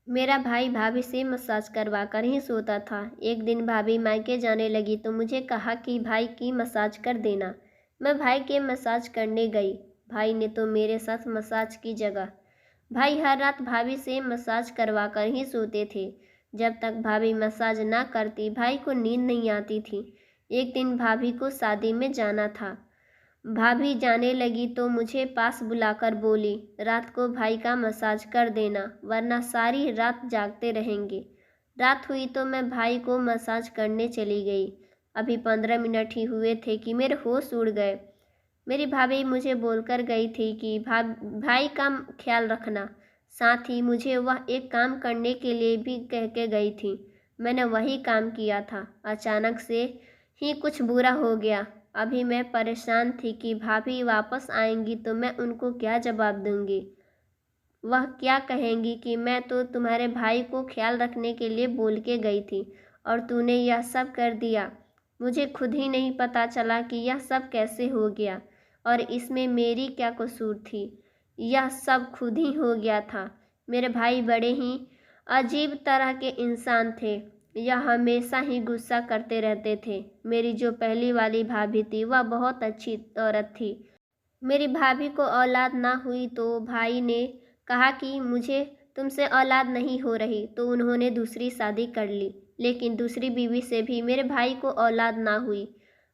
मेरा भाई भाभी से मसाज करवा कर ही सोता था। एक दिन भाभी मायके जाने लगी तो मुझे कहा कि भाई की मसाज कर देना। मैं भाई के मसाज करने गई। भाई ने तो मेरे साथ मसाज की जगह। भाई हर रात भाभी से मसाज करवा कर ही सोते थे। जब तक भाभी मसाज ना करती भाई को नींद नहीं आती थी। एक दिन भाभी को शादी में जाना था। भाभी जाने लगी तो मुझे पास बुलाकर बोली, रात को भाई का मसाज कर देना वरना सारी रात जागते रहेंगे। रात हुई तो मैं भाई को मसाज करने चली गई। अभी 15 मिनट ही हुए थे कि मेरे होश उड़ गए। मेरी भाभी मुझे बोलकर गई थी कि भाई का ख्याल रखना। साथ ही मुझे वह एक काम करने के लिए भी कह के गई थी। मैंने वही काम किया था। अचानक से ही कुछ बुरा हो गया। अभी मैं परेशान थी कि भाभी वापस आएंगी तो मैं उनको क्या जवाब दूंगी। वह क्या कहेंगी कि मैं तो तुम्हारे भाई को ख्याल रखने के लिए बोल के गई थी और तूने यह सब कर दिया। मुझे खुद ही नहीं पता चला कि यह सब कैसे हो गया और इसमें मेरी क्या कसूर थी। यह सब खुद ही हो गया था। मेरे भाई बड़े ही अजीब तरह के इंसान थे। यह हमेशा ही गुस्सा करते रहते थे। मेरी जो पहली वाली भाभी थी वह बहुत अच्छी औरत थी। मेरी भाभी को औलाद ना हुई तो भाई ने कहा कि मुझे तुमसे औलाद नहीं हो रही तो उन्होंने दूसरी शादी कर ली। लेकिन दूसरी बीवी से भी मेरे भाई को औलाद ना हुई।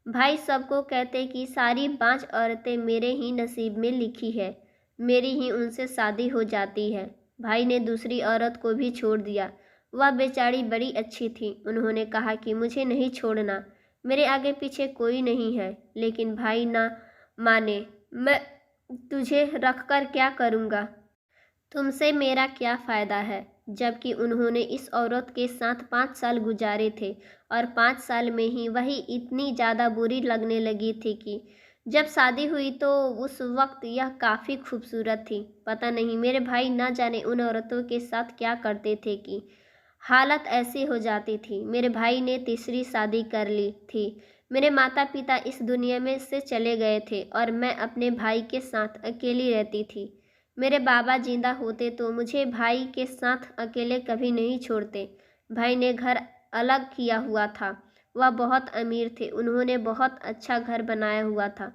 भाई सबको कहते कि सारी 5 औरतें मेरे ही नसीब में लिखी है, मेरी ही उनसे शादी हो जाती है। भाई ने दूसरी औरत को भी छोड़ दिया। वह बेचारी बड़ी अच्छी थी। उन्होंने कहा कि मुझे नहीं छोड़ना, मेरे आगे पीछे कोई नहीं है। लेकिन भाई ना माने। मैं तुझे रखकर क्या करूँगा? तुमसे मेरा क्या फ़ायदा है? जबकि उन्होंने इस औरत के साथ 5 साल गुजारे थे और 5 साल में ही वही इतनी ज़्यादा बुरी लगने लगी थी कि जब शादी हुई तो उस वक्त यह काफ़ी खूबसूरत थी। पता नहीं मेरे भाई ना जाने उन औरतों के साथ क्या करते थे कि हालत ऐसी हो जाती थी। मेरे भाई ने तीसरी शादी कर ली थी। मेरे माता पिता इस दुनिया में से चले गए थे और मैं अपने भाई के साथ अकेली रहती थी। मेरे बाबा जिंदा होते तो मुझे भाई के साथ अकेले कभी नहीं छोड़ते। भाई ने घर अलग किया हुआ था। वह बहुत अमीर थे। उन्होंने बहुत अच्छा घर बनाया हुआ था।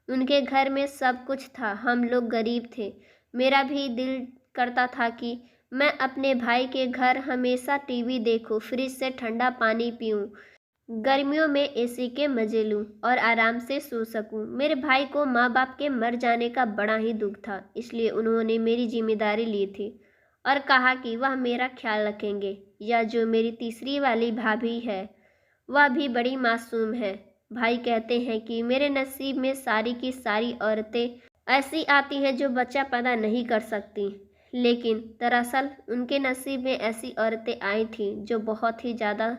उनके घर में सब कुछ था। हम लोग गरीब थे। मेरा भी दिल करता था कि मैं अपने भाई के घर हमेशा टीवी देखूं, फ्रिज से ठंडा पानी पीऊं, गर्मियों में एसी के मजे लूं और आराम से सो सकूं। मेरे भाई को माँ बाप के मर जाने का बड़ा ही दुख था, इसलिए उन्होंने मेरी जिम्मेदारी ली थी और कहा कि वह मेरा ख्याल रखेंगे। यह जो मेरी तीसरी वाली भाभी है वह भी बड़ी मासूम है। भाई कहते हैं कि मेरे नसीब में सारी की सारी औरतें ऐसी आती हैं जो बच्चा पैदा नहीं कर सकती। लेकिन दरअसल उनके नसीब में ऐसी औरतें आई थीं जो बहुत ही ज़्यादा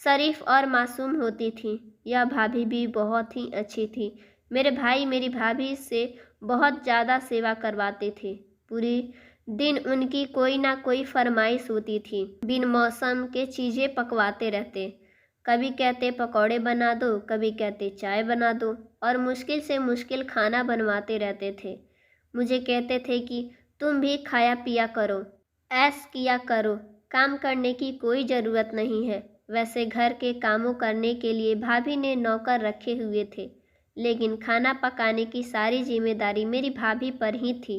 शरीफ और मासूम होती थीं। यह भाभी भी बहुत ही अच्छी थी। मेरे भाई मेरी भाभी से बहुत ज़्यादा सेवा करवाते थे। पूरी दिन उनकी कोई ना कोई फरमाइश होती थी। बिन मौसम के चीज़ें पकवाते रहते। कभी कहते पकौड़े बना दो, कभी कहते चाय बना दो और मुश्किल से मुश्किल खाना बनवाते रहते थे। मुझे कहते थे कि तुम भी खाया पिया करो, ऐश किया करो, काम करने की कोई ज़रूरत नहीं है। वैसे घर के कामों करने के लिए भाभी ने नौकर रखे हुए थे, लेकिन खाना पकाने की सारी जिम्मेदारी मेरी भाभी पर ही थी।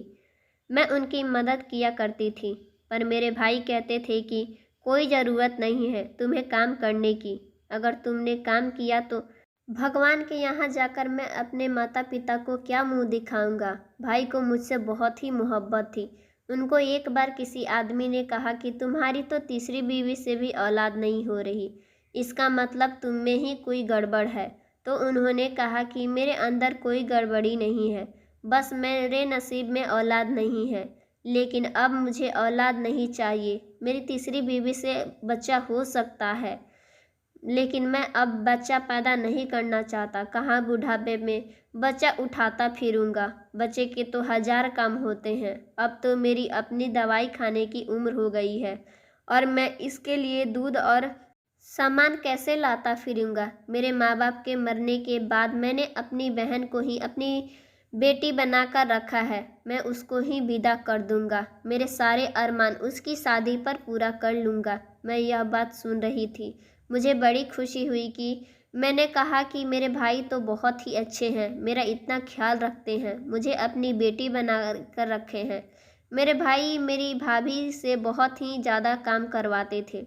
मैं उनकी मदद किया करती थी, पर मेरे भाई कहते थे कि कोई ज़रूरत नहीं है तुम्हें काम करने की। अगर तुमने काम किया तो भगवान के यहाँ जाकर मैं अपने माता पिता को क्या मुंह दिखाऊंगा। भाई को मुझसे बहुत ही मोहब्बत थी। उनको एक बार किसी आदमी ने कहा कि तुम्हारी तो तीसरी बीवी से भी औलाद नहीं हो रही, इसका मतलब तुम में ही कोई गड़बड़ है। तो उन्होंने कहा कि मेरे अंदर कोई गड़बड़ी नहीं है, बस मेरे नसीब में औलाद नहीं है। लेकिन अब मुझे औलाद नहीं चाहिए। मेरी तीसरी बीवी से बच्चा हो सकता है, लेकिन मैं अब बच्चा पैदा नहीं करना चाहता। कहाँ बुढ़ापे में बच्चा उठाता फिरूंगा। बच्चे के तो 1000 काम होते हैं। अब तो मेरी अपनी दवाई खाने की उम्र हो गई है और मैं इसके लिए दूध और सामान कैसे लाता फिरूंगा। मेरे माँ बाप के मरने के बाद मैंने अपनी बहन को ही अपनी बेटी बनाकर रखा है, मैं उसको ही विदा कर दूंगा। मेरे सारे अरमान उसकी शादी पर पूरा कर लूँगा। मैं यह बात सुन रही थी। मुझे बड़ी खुशी हुई कि मैंने कहा कि मेरे भाई तो बहुत ही अच्छे हैं, मेरा इतना ख्याल रखते हैं, मुझे अपनी बेटी बना कर रखे हैं। मेरे भाई मेरी भाभी से बहुत ही ज़्यादा काम करवाते थे।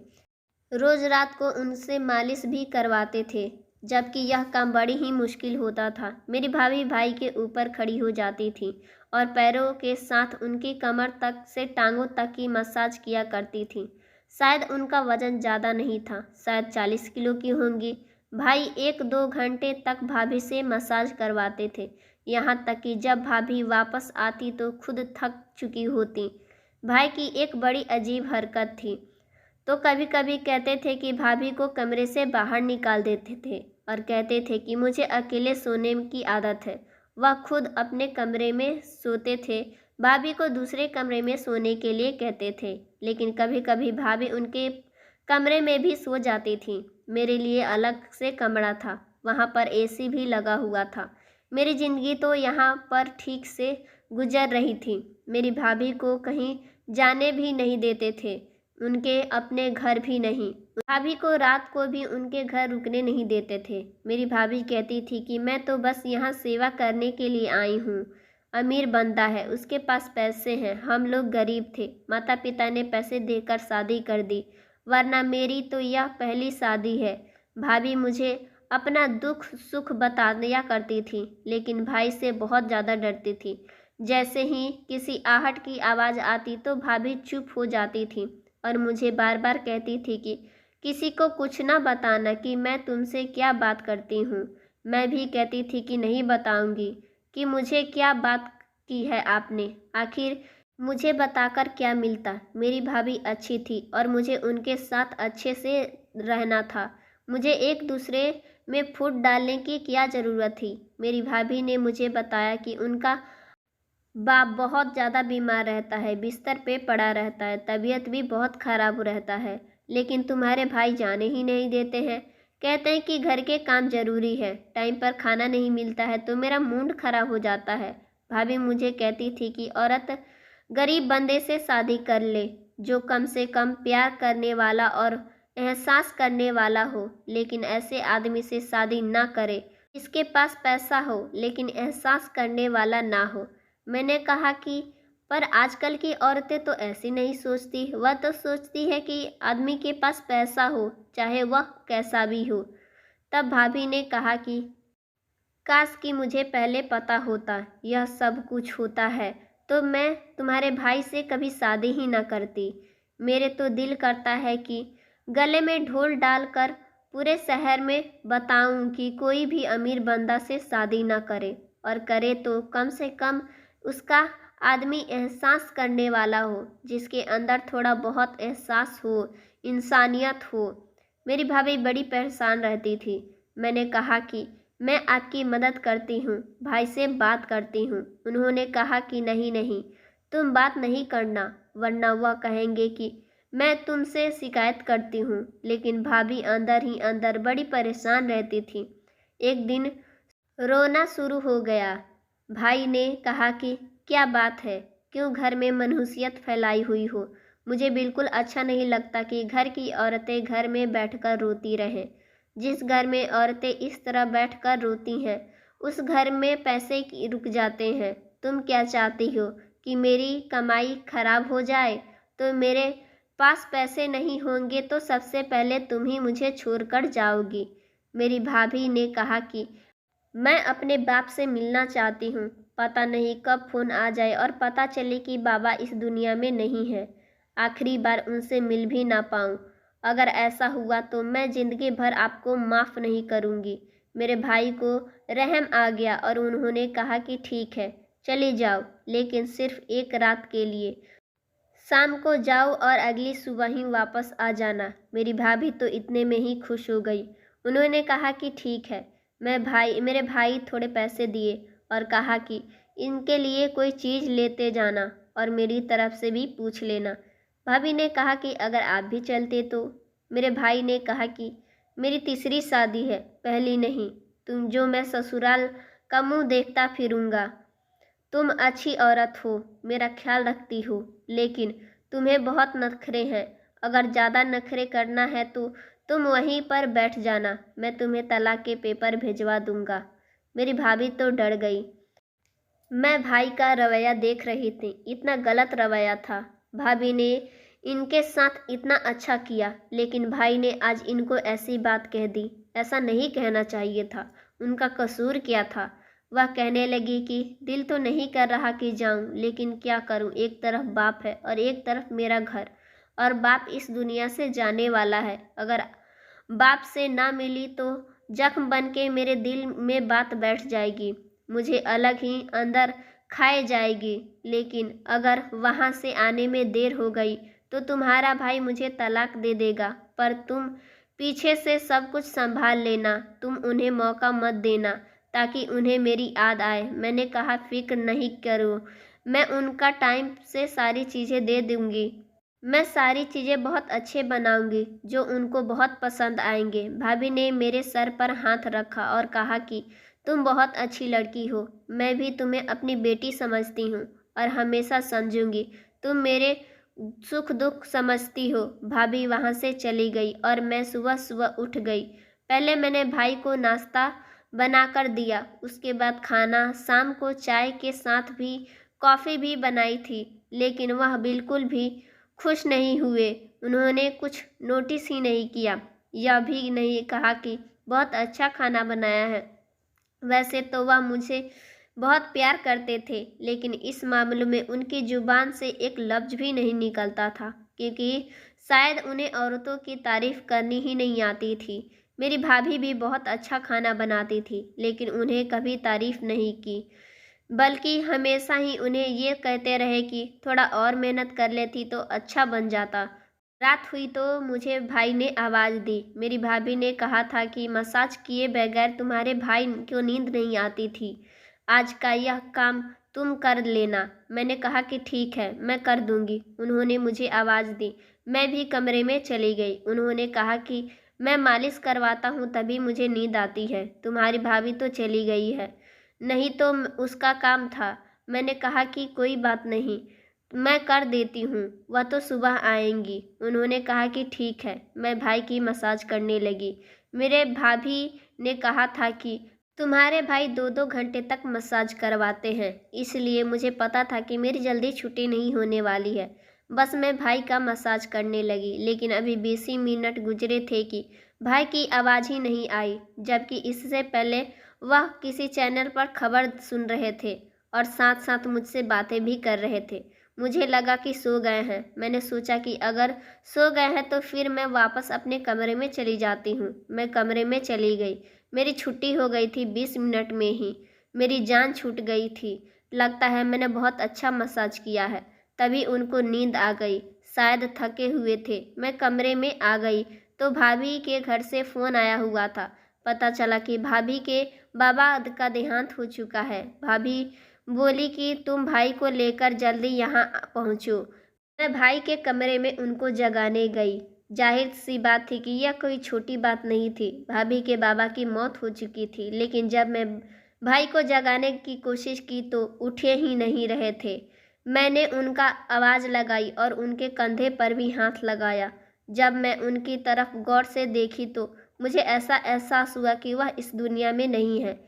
रोज रात को उनसे मालिश भी करवाते थे, जबकि यह काम बड़ी ही मुश्किल होता था। मेरी भाभी भाई के ऊपर खड़ी हो जाती थी और पैरों के साथ उनकी कमर तक से टांगों तक की मसाज किया करती थी। शायद उनका वजन ज़्यादा नहीं था, शायद 40 किलो की होंगी। भाई 1-2 घंटे तक भाभी से मसाज करवाते थे, यहाँ तक कि जब भाभी वापस आती तो खुद थक चुकी होती। भाई की एक बड़ी अजीब हरकत थी, तो कभी कभी कहते थे कि भाभी को कमरे से बाहर निकाल देते थे और कहते थे कि मुझे अकेले सोने की आदत है। वह खुद अपने कमरे में सोते थे, भाभी को दूसरे कमरे में सोने के लिए कहते थे, लेकिन कभी कभी भाभी उनके कमरे में भी सो जाती थी। मेरे लिए अलग से कमरा था, वहाँ पर एसी भी लगा हुआ था। मेरी ज़िंदगी तो यहाँ पर ठीक से गुजर रही थी। मेरी भाभी को कहीं जाने भी नहीं देते थे, उनके अपने घर भी नहीं। भाभी को रात को भी उनके घर रुकने नहीं देते थे। मेरी भाभी कहती थी कि मैं तो बस यहाँ सेवा करने के लिए आई हूँ। अमीर बंदा है, उसके पास पैसे हैं, हम लोग गरीब थे, माता पिता ने पैसे देकर शादी कर दी, वरना मेरी तो यह पहली शादी है। भाभी मुझे अपना दुख सुख बता दिया करती थी, लेकिन भाई से बहुत ज़्यादा डरती थी। जैसे ही किसी आहट की आवाज़ आती तो भाभी चुप हो जाती थी और मुझे बार बार कहती थी कि किसी को कुछ ना बताना कि मैं तुमसे क्या बात करती हूँ। मैं भी कहती थी कि नहीं बताऊंगी, कि मुझे क्या बात की है आपने, आखिर मुझे बताकर क्या मिलता। मेरी भाभी अच्छी थी और मुझे उनके साथ अच्छे से रहना था। मुझे एक दूसरे में फूट डालने की क्या ज़रूरत थी। मेरी भाभी ने मुझे बताया कि उनका बाप बहुत ज़्यादा बीमार रहता है, बिस्तर पे पड़ा रहता है, तबीयत भी बहुत ख़राब रहता है, लेकिन तुम्हारे भाई जाने ही नहीं देते हैं। कहते हैं कि घर के काम ज़रूरी है, टाइम पर खाना नहीं मिलता है तो मेरा मूड ख़राब हो जाता है। भाभी मुझे कहती थी कि औरत गरीब बंदे से शादी कर ले, जो कम से कम प्यार करने वाला और एहसास करने वाला हो, लेकिन ऐसे आदमी से शादी ना करे जिसके पास पैसा हो लेकिन एहसास करने वाला ना हो। मैंने कहा कि पर आजकल की औरतें तो ऐसी नहीं सोचती, वह तो सोचती है कि आदमी के पास पैसा हो, चाहे वह कैसा भी हो। तब भाभी ने कहा कि काश कि मुझे पहले पता होता यह सब कुछ होता है, तो मैं तुम्हारे भाई से कभी शादी ही ना करती। मेरे तो दिल करता है कि गले में ढोल डालकर पूरे शहर में बताऊं कि कोई भी अमीर बंदा से शादी ना करे, और करे तो कम से कम उसका आदमी एहसास करने वाला हो, जिसके अंदर थोड़ा बहुत एहसास हो, इंसानियत हो। मेरी भाभी बड़ी परेशान रहती थी। मैंने कहा कि मैं आपकी मदद करती हूँ, भाई से बात करती हूँ। उन्होंने कहा कि नहीं नहीं, तुम बात नहीं करना, वरना वह कहेंगे कि मैं तुमसे शिकायत करती हूँ। लेकिन भाभी अंदर ही अंदर बड़ी परेशान रहती थी। एक दिन रोना शुरू हो गया। भाई ने कहा कि क्या बात है, क्यों घर में मनहूसियत फैलाई हुई हो। मुझे बिल्कुल अच्छा नहीं लगता कि घर की औरतें घर में बैठकर रोती रहें। जिस घर में औरतें इस तरह बैठकर रोती हैं, उस घर में पैसे की रुक जाते हैं। तुम क्या चाहती हो कि मेरी कमाई खराब हो जाए? तो मेरे पास पैसे नहीं होंगे तो सबसे पहले तुम ही मुझे छोड़कर जाओगी। मेरी भाभी ने कहा कि मैं अपने बाप से मिलना चाहती हूँ। पता नहीं कब फ़ोन आ जाए और पता चले कि बाबा इस दुनिया में नहीं है, आखिरी बार उनसे मिल भी ना पाऊँ। अगर ऐसा हुआ तो मैं ज़िंदगी भर आपको माफ़ नहीं करूँगी। मेरे भाई को रहम आ गया और उन्होंने कहा कि ठीक है, चले जाओ, लेकिन सिर्फ एक रात के लिए। शाम को जाओ और अगली सुबह ही वापस आ जाना। मेरी भाभी तो इतने में ही खुश हो गई। उन्होंने कहा कि ठीक है। मेरे भाई थोड़े पैसे दिए और कहा कि इनके लिए कोई चीज़ लेते जाना और मेरी तरफ से भी पूछ लेना। भाभी ने कहा कि अगर आप भी चलते तो। मेरे भाई ने कहा कि मेरी तीसरी शादी है, पहली नहीं। तुम जो मैं ससुराल का मुँह देखता फिरूँगा। तुम अच्छी औरत हो, मेरा ख्याल रखती हो, लेकिन तुम्हें बहुत नखरे हैं। अगर ज़्यादा नखरे करना है तो तुम वहीं पर बैठ जाना, मैं तुम्हें तलाक के पेपर भिजवा दूंगा। मेरी भाभी तो डर गई। मैं भाई का रवैया देख रही थी, इतना गलत रवैया था। भाभी ने इनके साथ इतना अच्छा किया, लेकिन भाई ने आज इनको ऐसी बात कह दी। ऐसा नहीं कहना चाहिए था। उनका कसूर क्या था? वह कहने लगी कि दिल तो नहीं कर रहा कि जाऊं, लेकिन क्या करूं, एक तरफ बाप है और एक तरफ मेरा घर, और बाप इस दुनिया से जाने वाला है। अगर बाप से ना मिली तो जख्म बन के मेरे दिल में बात बैठ जाएगी, मुझे अलग ही अंदर खाए जाएगी। लेकिन अगर वहाँ से आने में देर हो गई तो तुम्हारा भाई मुझे तलाक दे देगा। पर तुम पीछे से सब कुछ संभाल लेना, तुम उन्हें मौका मत देना ताकि उन्हें मेरी याद आए। मैंने कहा फिक्र नहीं करो, मैं उनका टाइम से सारी चीज़ें दे दूंगी। मैं सारी चीज़ें बहुत अच्छे बनाऊंगी जो उनको बहुत पसंद आएंगे। भाभी ने मेरे सर पर हाथ रखा और कहा कि तुम बहुत अच्छी लड़की हो, मैं भी तुम्हें अपनी बेटी समझती हूँ और हमेशा समझूंगी। तुम मेरे सुख दुख समझती हो। भाभी वहाँ से चली गई और मैं सुबह सुबह उठ गई। पहले मैंने भाई को नाश्ता बनाकर दिया, उसके बाद खाना, शाम को चाय के साथ भी कॉफ़ी भी बनाई थी, लेकिन वह बिल्कुल भी खुश नहीं हुए। उन्होंने कुछ नोटिस ही नहीं किया, यह भी नहीं कहा कि बहुत अच्छा खाना बनाया है। वैसे तो वह मुझे बहुत प्यार करते थे, लेकिन इस मामले में उनकी जुबान से एक लफ्ज़ भी नहीं निकलता था, क्योंकि शायद उन्हें औरतों की तारीफ़ करनी ही नहीं आती थी। मेरी भाभी भी बहुत अच्छा खाना बनाती थी, लेकिन उन्हें कभी तारीफ़ नहीं की, बल्कि हमेशा ही उन्हें ये कहते रहे कि थोड़ा और मेहनत कर लेती तो अच्छा बन जाता। रात हुई तो मुझे भाई ने आवाज़ दी। मेरी भाभी ने कहा था कि मसाज किए बगैर तुम्हारे भाई को नींद नहीं आती थी, आज का यह काम तुम कर लेना। मैंने कहा कि ठीक है, मैं कर दूंगी। उन्होंने मुझे आवाज़ दी। मैं भी कमरे में चली गई। उन्होंने कहा कि मैं मालिश करवाता हूँ तभी मुझे नींद आती है। तुम्हारी भाभी तो चली गई है, नहीं तो उसका काम था। मैंने कहा कि कोई बात नहीं, मैं कर देती हूँ, वह तो सुबह आएंगी। उन्होंने कहा कि ठीक है। मैं भाई की मसाज करने लगी। मेरे भाभी ने कहा था कि तुम्हारे भाई 2-2 घंटे तक मसाज करवाते हैं, इसलिए मुझे पता था कि मेरी जल्दी छुट्टी नहीं होने वाली है। बस मैं भाई का मसाज करने लगी, लेकिन अभी 20 ही मिनट गुजरे थे कि भाई की आवाज़ ही नहीं आई, जबकि इससे पहले वह किसी चैनल पर खबर सुन रहे थे और साथ साथ मुझसे बातें भी कर रहे थे। मुझे लगा कि सो गए हैं। मैंने सोचा कि अगर सो गए हैं तो फिर मैं वापस अपने कमरे में चली जाती हूँ। मैं कमरे में चली गई। मेरी छुट्टी हो गई थी 20 मिनट में ही। मेरी जान छूट गई थी। लगता है मैंने बहुत अच्छा मसाज किया है। तभी उनको नींद आ गई, शायद थके हुए थे। मैं कमरे में आ गई तो भाभी के घर से फ़ोन आया हुआ था। पता चला कि भाभी के बाबा का देहांत हो चुका है। भाभी बोली कि तुम भाई को लेकर जल्दी यहाँ पहुँचो। मैं भाई के कमरे में उनको जगाने गई। जाहिर सी बात थी कि यह कोई छोटी बात नहीं थी। भाभी के बाबा की मौत हो चुकी थी, लेकिन जब मैं भाई को जगाने की कोशिश की तो उठे ही नहीं रहे थे। मैंने उनका आवाज़ लगाई और उनके कंधे पर भी हाथ लगाया। जब मैं उनकी तरफ गौर से देखी तो मुझे ऐसा एहसास हुआ कि वह इस दुनिया में नहीं है।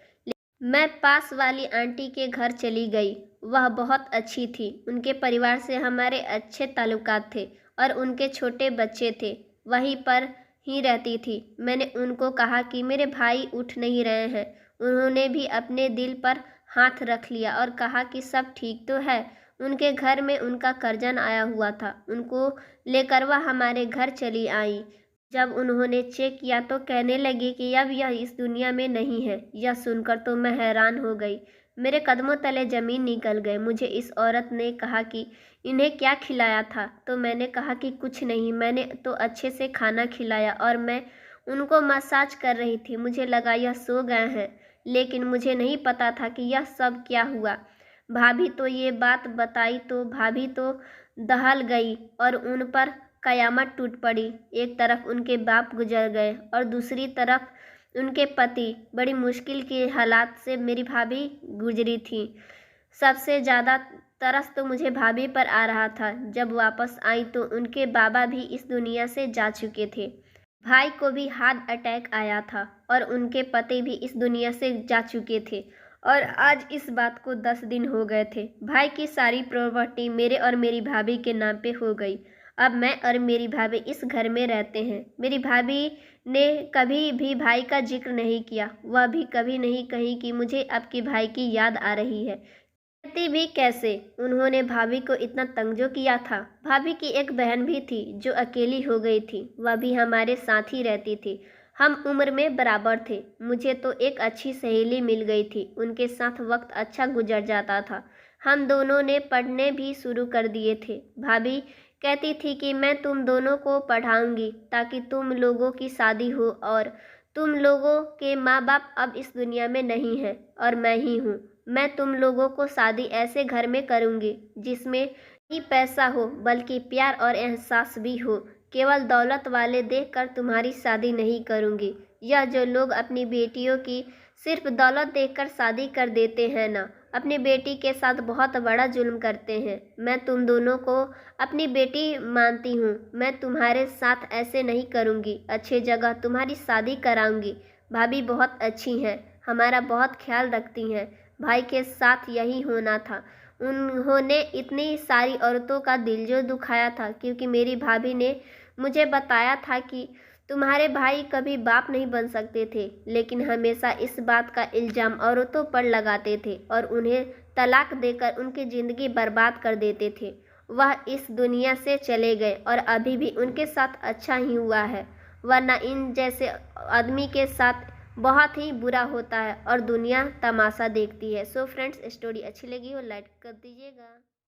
मैं पास वाली आंटी के घर चली गई। वह बहुत अच्छी थी। उनके परिवार से हमारे अच्छे ताल्लुकात थे और उनके छोटे बच्चे थे। वहीं पर ही रहती थी। मैंने उनको कहा कि मेरे भाई उठ नहीं रहे हैं। उन्होंने भी अपने दिल पर हाथ रख लिया और कहा कि सब ठीक तो है। उनके घर में उनका कर्जन आया हुआ था। उनको लेकर वह हमारे घर चली आई। जब उन्होंने चेक किया तो कहने लगी कि अब यह इस दुनिया में नहीं है। यह सुनकर तो मैं हैरान हो गई। मेरे कदमों तले ज़मीन निकल गए। मुझे इस औरत ने कहा कि इन्हें क्या खिलाया था, तो मैंने कहा कि कुछ नहीं, मैंने तो अच्छे से खाना खिलाया और मैं उनको मसाज कर रही थी। मुझे लगा यह सो गए हैं, लेकिन मुझे नहीं पता था कि यह सब क्या हुआ। भाभी तो ये बात बताई तो भाभी तो दहल गई और उन पर कयामत टूट पड़ी। एक तरफ उनके बाप गुजर गए और दूसरी तरफ उनके पति। बड़ी मुश्किल के हालात से मेरी भाभी गुजरी थी। सबसे ज़्यादा तरस तो मुझे भाभी पर आ रहा था। जब वापस आई तो उनके बाबा भी इस दुनिया से जा चुके थे। भाई को भी हार्ट अटैक आया था और उनके पति भी इस दुनिया से जा चुके थे और आज इस बात को 10 दिन हो गए थे। भाई की सारी प्रॉपर्टी मेरे और मेरी भाभी के नाम पे हो गई। अब मैं और मेरी भाभी इस घर में रहते हैं। मेरी भाभी ने कभी भी भाई का जिक्र नहीं किया। वह भी कभी नहीं कही कि मुझे आपके भाई की याद आ रही है। कहती भी कैसे? उन्होंने भाभी को इतना तंग जो किया था। भाभी की एक बहन भी थी जो अकेली हो गई थी। वह भी हमारे साथ ही रहती थी। हम उम्र में बराबर थे। मुझे तो एक अच्छी सहेली मिल गई थी। उनके साथ वक्त अच्छा गुजर जाता था। हम दोनों ने पढ़ने भी शुरू कर दिए थे। भाभी कहती थी कि मैं तुम दोनों को पढ़ाऊंगी ताकि तुम लोगों की शादी हो और तुम लोगों के माँ बाप अब इस दुनिया में नहीं हैं और मैं ही हूँ। मैं तुम लोगों को शादी ऐसे घर में करूँगी जिसमें नहीं पैसा हो बल्कि प्यार और एहसास भी हो। केवल दौलत वाले देखकर तुम्हारी शादी नहीं करूँगी। यह जो लोग अपनी बेटियों की सिर्फ दौलत देखकर शादी कर देते हैं ना, अपनी बेटी के साथ बहुत बड़ा जुल्म करते हैं। मैं तुम दोनों को अपनी बेटी मानती हूँ। मैं तुम्हारे साथ ऐसे नहीं करूँगी। अच्छी जगह तुम्हारी शादी कराऊँगी। भाभी बहुत अच्छी हैं, हमारा बहुत ख्याल रखती हैं। भाई के साथ यही होना था। उन्होंने इतनी सारी औरतों का दिल जो दुखाया था क्योंकि मेरी भाभी ने मुझे बताया था कि तुम्हारे भाई कभी बाप नहीं बन सकते थे, लेकिन हमेशा इस बात का इल्ज़ाम औरतों पर लगाते थे और उन्हें तलाक देकर उनकी ज़िंदगी बर्बाद कर देते थे। वह इस दुनिया से चले गए और अभी भी उनके साथ अच्छा ही हुआ है, वरना इन जैसे आदमी के साथ बहुत ही बुरा होता है और दुनिया तमाशा देखती है। सो फ्रेंड्स, स्टोरी अच्छी लगी हो लाइक कर दीजिएगा।